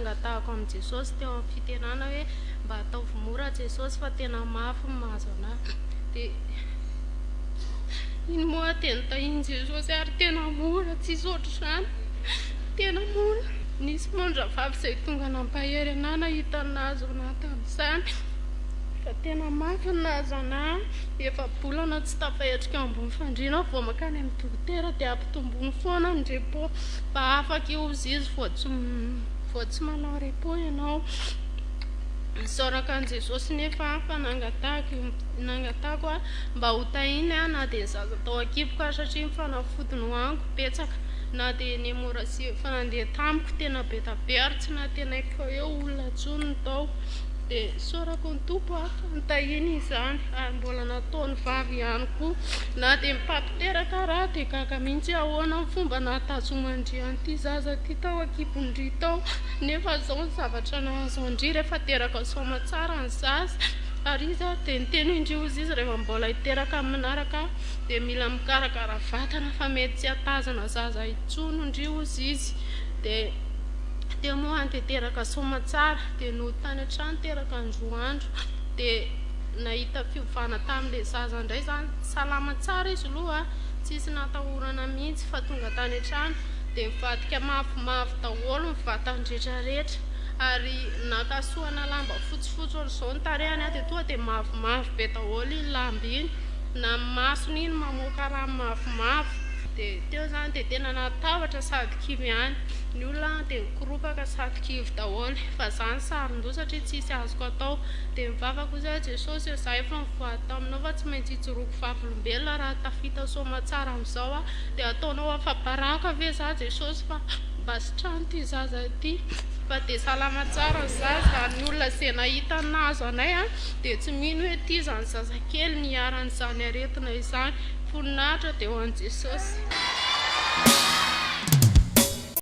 nangatahako amin'ny Jesosy teo amin'ny fitenana hoe mba ataovy mora Jesosy fa tena mafy ny mahazo anahy. Dia iny moa teny tahiny Jesosy ary tena mora, tsisy ohatr'izany, tena mora. Nisy monjavavy izay tonga nampahery anahy nahita ny nahazo anahy tamin'izany fa tena mafy ny nahazo anahy. Efa bolana tsy tafahetrika ambony fandriana vao makany amin'ny dokotera dia ampitombony foana ny repos mba afaka iozy izy vao tsy manao repos ianao. Nisaoraka an' Jesosy nefa fa nangatahako mba ho tahiny na dia ny zaza tao an-kipoka satria mifanafody no aniko betsaka, na dia ny Morasy efa nandeha tamiko tena be tabe ary tsy natenaiko eo olona intsony tao. Dia saorako ny tompo fa nitahiny izany ary mbola nataony vavy ihany koa, na dia mipampiteraka raha dia gaga mihitsy ahoana ny fomba nahatazomandry an'ity zaza ity tao an-kibondry tao. Nefa izao ny zavatra nahazo andry rehefa teraka saoma tsara ny zaza ary izy dia niteny indriozy izy rehefa mbola hiteraka manaraka dia mila mikarakara vatana fa mety tsy hatazana zaza intsony indriozy izy. Dia moa anteteraka saoma tsara dia no tany an-trano teraka ny roandro dia nahita fiovana tamin'ilay zaza indray zany, salama tsara izy aloha, tsisy natahorana mihitsy fa tonga tany an-trano dia mivadika mafimafy daholo ny vatany rehetrarehetra ary nakasoana lamba fotsifotsy ohatr'izao ny tarehany dia tonga dia mavimavy be daholo iny lamba iny, na masony iny mamoaka raha mavimavy. Dia teo zany dia tena natavatra sady kivy ihany, ny olona dia nikoropaka sady kivy daholo fa zany saron-doha satria tsisy azoko atao. Dia mivava kosa Jesosy za efa mivoady taminao fa tsy maintsy hijoroako vavolombelona raha tafita saoma tsara amin'izao dia ataonao afa-baraka ve za Jesosy fa mba sitrano ity zaza ity fa dia salama tsara ny zaza. Ny olona izay nahita ny nahazo anay dia tsy mino hoe ity izany zazakely niaran'izany aretina izany, voninahitra dia ho an'i Jesosy.